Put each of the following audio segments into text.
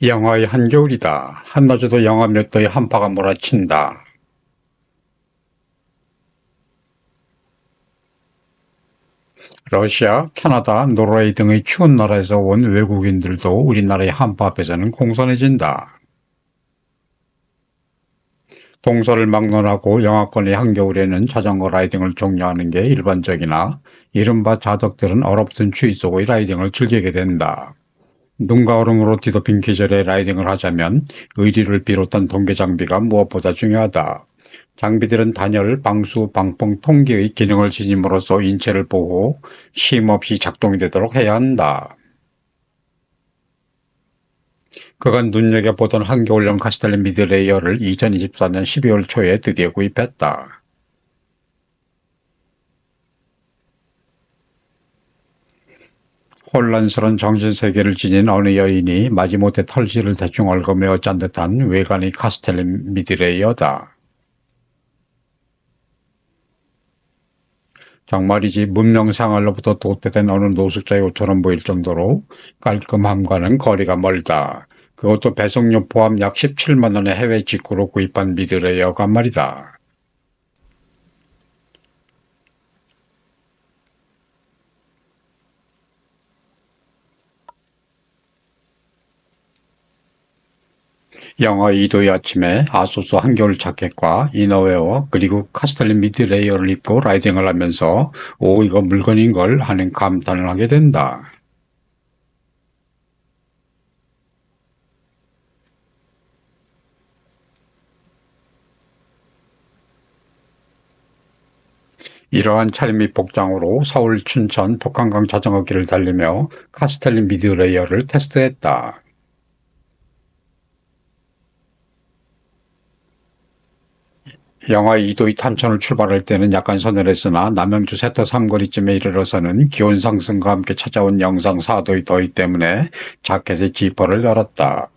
영하의 한겨울이다. 한낮에도 영하 몇 도의 한파가 몰아친다. 러시아, 캐나다, 노르웨이 등의 추운 나라에서 온 외국인들도 우리나라의 한파 앞에서는 공손해진다. 동서를 막론하고 영하권의 한겨울에는 자전거 라이딩을 종료하는 게 일반적이나 이른바 자덕들은 얼어붙은 추위 속의 라이딩을 즐기게 된다. 눈과 얼음으로 뒤덮인 계절에 라이딩을 하자면 의리를 비롯한 동계 장비가 무엇보다 중요하다. 장비들은 단열, 방수, 방풍, 통기의 기능을 지님으로써 인체를 보호, 쉼 없이 작동이 되도록 해야 한다. 그간 눈여겨보던 한겨울용 카스텔 미드레이어를 2024년 12월 초에 드디어 구입했다. 혼란스러운 정신세계를 지닌 어느 여인이 마지못해 털실을 대충 얽어매어 짠 듯한 외관의 카스텔 미드레이어다. 정말이지 문명생활로부터 도태된 어느 노숙자의 옷처럼 보일 정도로 깔끔함과는 거리가 멀다. 그것도 배송료 포함 약 17만 원의 해외 직구로 구입한 미드레이어가 말이다. 영하 2도의 아침에 아소스 한겨울 자켓과 이너웨어 그리고 카스텔린 미드레이어를 입고 라이딩을 하면서 오 이거 물건인걸 하는 감탄을 하게 된다. 이러한 차림 및 복장으로 서울, 춘천, 독한강 자전거 길을 달리며 카스텔린 미드레이어를 테스트했다. 영하 2도의 탄천을 출발할 때는 약간 서늘했으나 남양주 세터 삼거리쯤에 이르러서는 기온 상승과 함께 찾아온 영상 4도의 더위 때문에 자켓의 지퍼를 열었다.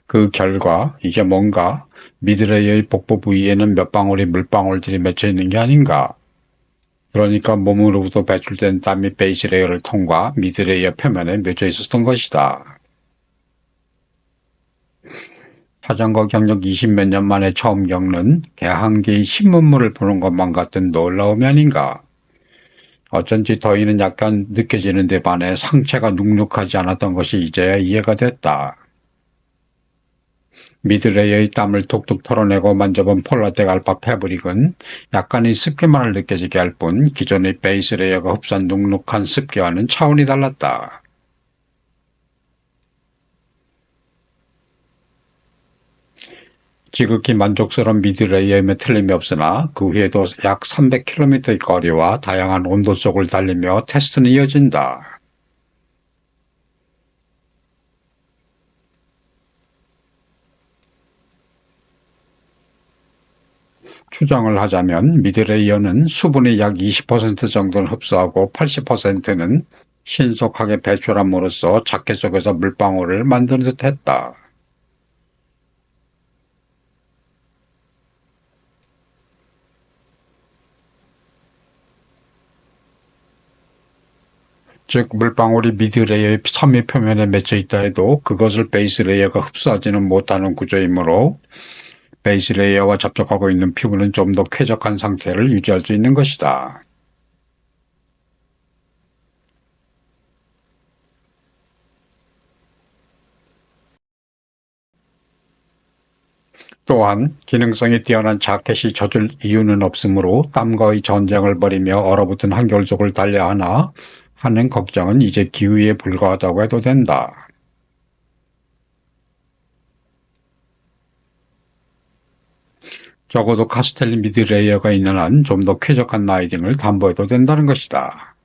그 결과 이게 뭔가 미드레이어의 복부 부위에는 몇 방울의 물방울들이 맺혀 있는 게 아닌가. 그러니까 몸으로부터 배출된 땀이 베이스 레이어를 통과 미드레이어 표면에 맺혀 있었던 것이다. 자전거 경력 20몇 년 만에 처음 겪는 개 한 개의 신문물을 보는 것만 같은 놀라움이 아닌가. 어쩐지 더위는 약간 느껴지는 데 반해 상체가 눅눅하지 않았던 것이 이제야 이해가 됐다. 미드레이어의 땀을 톡톡 털어내고 만져본 폴라텍 알파 패브릭은 약간의 습기만을 느껴지게 할 뿐 기존의 베이스 레이어가 흡수한 눅눅한 습기와는 차원이 달랐다. 지극히 만족스러운 미드레이어임에 틀림이 없으나 그 후에도 약 300km의 거리와 다양한 온도 속을 달리며 테스트는 이어진다. 추정을 하자면 미드레이어는 수분의 약 20% 정도는 흡수하고 80%는 신속하게 배출함으로써 자켓 속에서 물방울을 만드는 듯 했다. 즉 물방울이 미드레이어의 섬유 표면에 맺혀 있다 해도 그것을 베이스 레이어가 흡수하지는 못하는 구조이므로 베이스 레이어와 접촉하고 있는 피부는 좀 더 쾌적한 상태를 유지할 수 있는 것이다. 또한 기능성이 뛰어난 자켓이 젖을 이유는 없으므로 땀과의 전쟁을 벌이며 얼어붙은 한겨울 속을 달려야 하나 하는 걱정은 이제 기우에 불과하다고 해도 된다. 적어도 카스텔리 미드 레이어가 있는 한 좀 더 쾌적한 라이딩을 담보해도 된다는 것이다.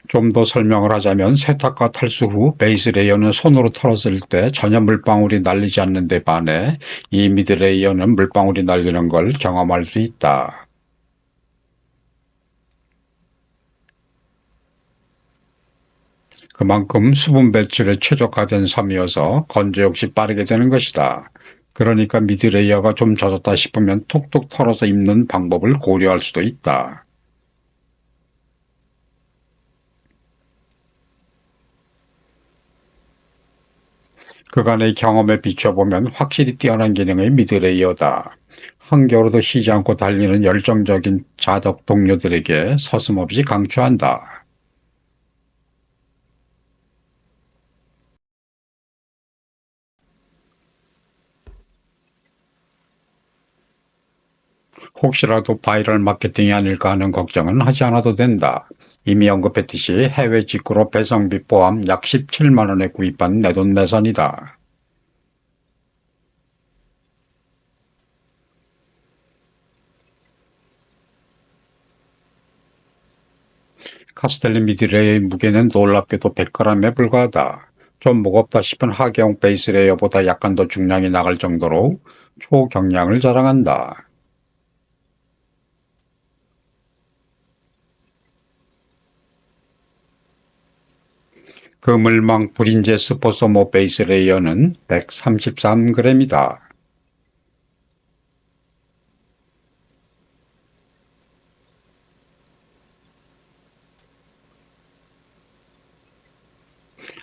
좀 더 설명을 하자면 세탁과 탈수 후 베이스 레이어는 손으로 털었을 때 전혀 물방울이 날리지 않는 데 반해 이 미드 레이어는 물방울이 날리는 걸 경험할 수 있다. 그만큼 수분 배출에 최적화된 섬이어서 건조 역시 빠르게 되는 것이다. 그러니까 미드 레이어가 좀 젖었다 싶으면 톡톡 털어서 입는 방법을 고려할 수도 있다. 그간의 경험에 비춰보면 확실히 뛰어난 기능의 미드레이어다. 한겨울도 쉬지 않고 달리는 열정적인 자덕 동료들에게 서슴없이 강추한다. 혹시라도 바이럴 마케팅이 아닐까 하는 걱정은 하지 않아도 된다. 이미 언급했듯이 해외 직구로 배송비 포함 약 17만 원에 구입한 내돈내산이다. 카스텔리 미드레이의 무게는 놀랍게도 100g에 불과하다. 좀 무겁다 싶은 하계용 베이스레이어보다 약간 더 중량이 나갈 정도로 초경량을 자랑한다. 그물망 브린제 스포소모 베이스레이어는 133g이다.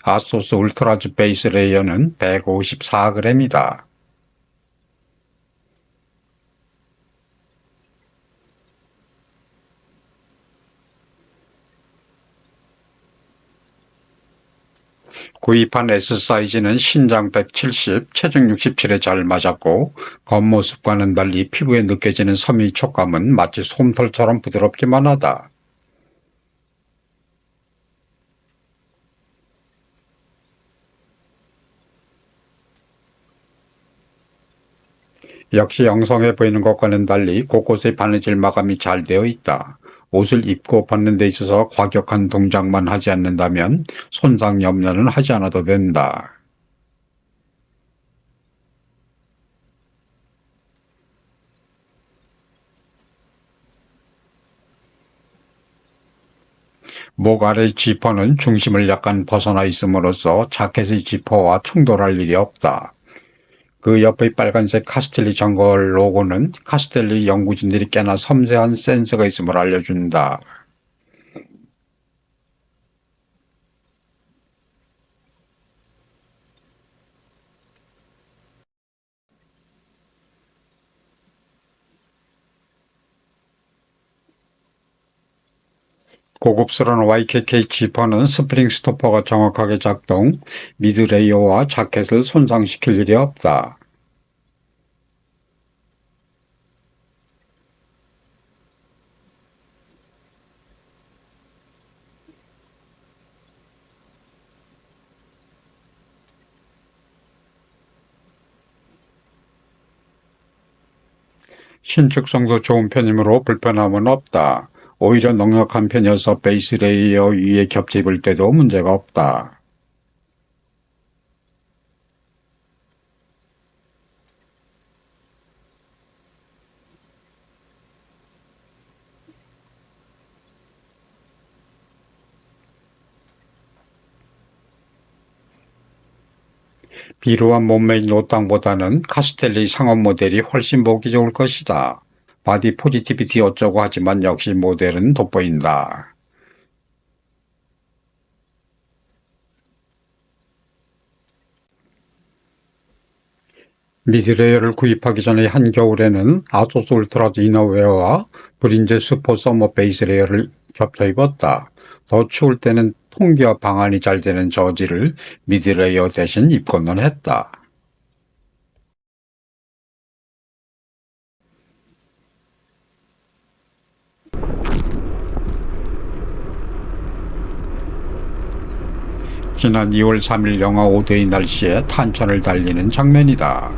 아소스 울트라즈 베이스레이어는 154g이다. 구입한 S 사이즈는 신장 170, 체중 67에 잘 맞았고 겉모습과는 달리 피부에 느껴지는 섬유 촉감은 마치 솜털처럼 부드럽기만 하다. 역시 영성해 보이는 것과는 달리 곳곳에 바느질 마감이 잘 되어 있다. 옷을 입고 벗는 데 있어서 과격한 동작만 하지 않는다면 손상 염려는 하지 않아도 된다. 목 아래 지퍼는 중심을 약간 벗어나 있음으로써 자켓의 지퍼와 충돌할 일이 없다. 그 옆의 빨간색 카스텔리 정걸 로고는 카스텔리 연구진들이 꽤나 섬세한 센서가 있음을 알려준다. 고급스러운 YKK 지퍼는 스프링 스토퍼가 정확하게 작동, 미드 레이어와 자켓을 손상시킬 일이 없다. 신축성도 좋은 편이므로 불편함은 없다. 오히려 넉넉한 편이어서 베이스 레이어 위에 겹쳐 입을 때도 문제가 없다. 비루한 몸매의 노땅보다는 카스텔리 상업 모델이 훨씬 보기 좋을 것이다. 바디 포지티비티 어쩌고 하지만 역시 모델은 돋보인다. 미드레이어를 구입하기 전에 한겨울에는 아소스 울트라즈 이너웨어와 브린제 슈퍼 서머 베이스 레이어를 겹쳐 입었다. 더 추울 때는 통기와 방한이 잘 되는 저지를 미드레이어 대신 입건을 했다. 지난 2월 3일 영하 5도의 날씨에 탄천을 달리는 장면이다.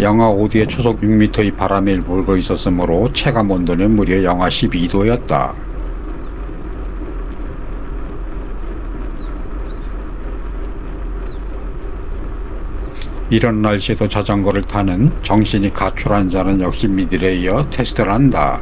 영하 5도의 초속 6m의 바람이 불고 있었으므로 체감 온도는 무려 영하 12도였다. 이런 날씨에도 자전거를 타는 정신이 가출한 자는 역시 미드레이어 테스트를 한다.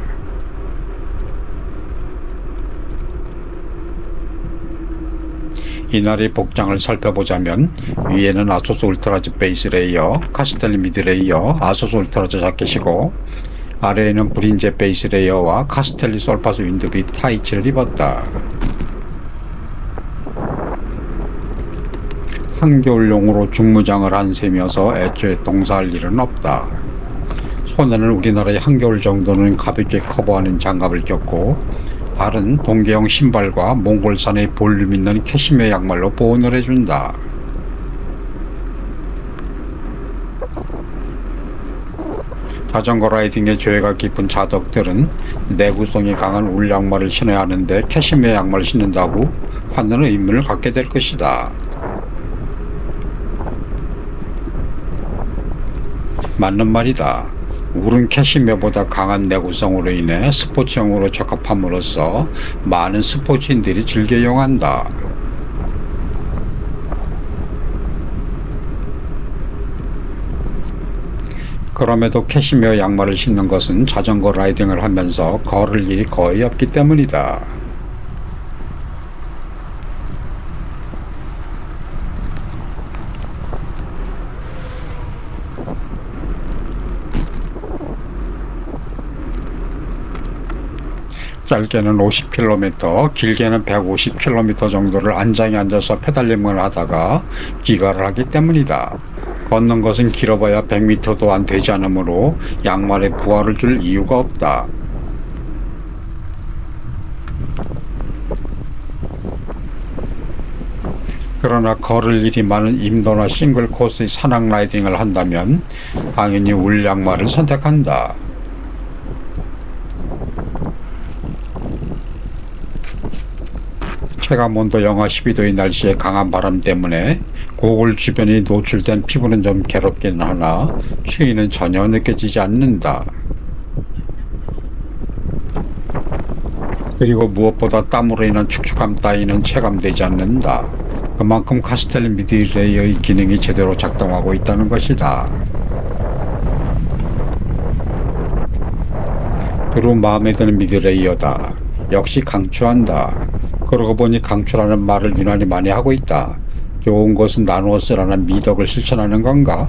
이날의 복장을 살펴보자면 위에는 아소스 울트라즈 베이스 레이어, 카스텔리 미드 레이어, 아소스 울트라즈 자켓이고 아래에는 브린제 베이스 레이어와 카스텔리 솔파스 윈드빗 타이츠를 입었다. 한겨울용으로 중무장을 한 셈이어서 애초에 동사할 일은 없다. 손에는 우리나라의 한겨울 정도는 가볍게 커버하는 장갑을 꼈고 발은 동계형 신발과 몽골산의 볼륨 있는 캐시미어 양말로 보온을 해준다. 자전거 라이딩의 죄가 깊은 자덕들은 내구성이 강한 울 양말을 신어야 하는데 캐시미어 양말을 신는다고 하는 의문을 갖게 될 것이다. 맞는 말이다. 울은 캐시미어보다 강한 내구성으로 인해 스포츠용으로 적합함으로써 많은 스포츠인들이 즐겨 이용한다. 그럼에도 캐시미어 양말을 신는 것은 자전거 라이딩을 하면서 걸을 일이 거의 없기 때문이다. 짧게는 50km, 길게는 150km 정도를 안장에 앉아서 페달링을 하다가 귀가를 하기 때문이다. 걷는 것은 길어봐야 100m도 안 되지 않으므로 양말에 부하를 줄 이유가 없다. 그러나 걸을 일이 많은 인도나 싱글 코스의 산악 라이딩을 한다면 당연히 울 양말을 선택한다. 체감온도 영하 12도의 날씨에 강한 바람 때문에 고글 주변이 노출된 피부는 좀 괴롭기는 하나 추위는 전혀 느껴지지 않는다. 그리고 무엇보다 땀으로 인한 축축함 따위는 체감되지 않는다. 그만큼 카스텔 미드레이어의 기능이 제대로 작동하고 있다는 것이다. 두루 마음에 드는 미드레이어다. 역시 강추한다. 그러고 보니 강추라는 말을 유난히 많이 하고 있다. 좋은 것은 나누어 쓰라는 미덕을 실천하는 건가?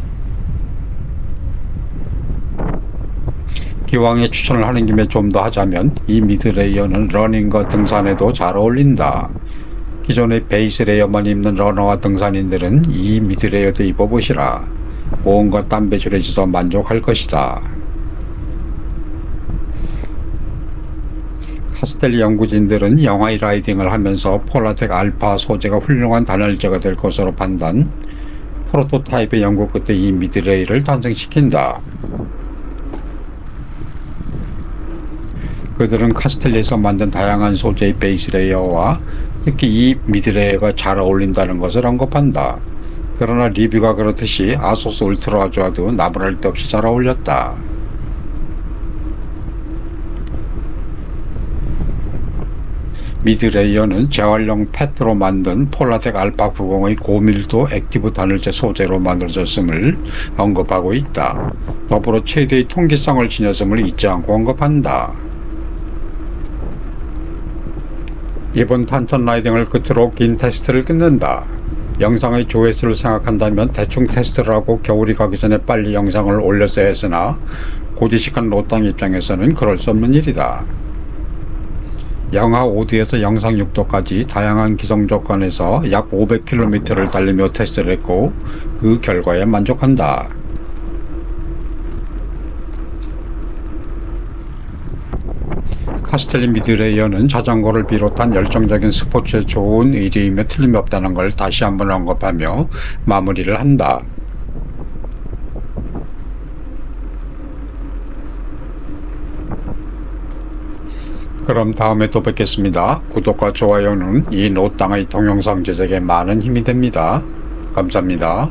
기왕에 추천을 하는 김에 좀 더 하자면 이 미드레이어는 러닝과 등산에도 잘 어울린다. 기존의 베이스 레이어만 입는 러너와 등산인들은 이 미드레이어도 입어보시라. 보온과 땀 배출에 있어서 만족할 것이다. 카스텔리 연구진들은 영하의 라이딩을 하면서 폴라텍 알파 소재가 훌륭한 단열재가 될 것으로 판단, 프로토타입의 연구 끝에 이 미드레이를 탄생시킨다. 그들은 카스텔리에서 만든 다양한 소재의 베이스 레이어와 특히 이 미드레이어가 잘 어울린다는 것을 언급한다. 그러나 리뷰가 그렇듯이 아소스 울트라와도 나무랄 데 없이 잘 어울렸다. 미드레이어는 재활용 패트로 만든 폴라텍 알파 90의 고밀도 액티브 단열재 소재로 만들어졌음을 언급하고 있다. 더불어 최대의 통기성을 지녔음을 잊지 않고 언급한다. 이번 탄천 라이딩을 끝으로 긴 테스트를 끝낸다. 영상의 조회수를 생각한다면 대충 테스트를 하고 겨울이 가기 전에 빨리 영상을 올렸어야 했으나 고지식한 로땅 입장에서는 그럴 수 없는 일이다. 영하 5도에서 영상 6도까지 다양한 기상 조건에서 약 500km를 달리며 테스트를 했고 그 결과에 만족한다. 카스텔리 미드레이어는 자전거를 비롯한 열정적인 스포츠에 좋은 의류이며 틀림없다는 걸 다시 한번 언급하며 마무리를 한다. 그럼 다음에 또 뵙겠습니다. 구독과 좋아요는 이 노땅의 동영상 제작에 많은 힘이 됩니다. 감사합니다.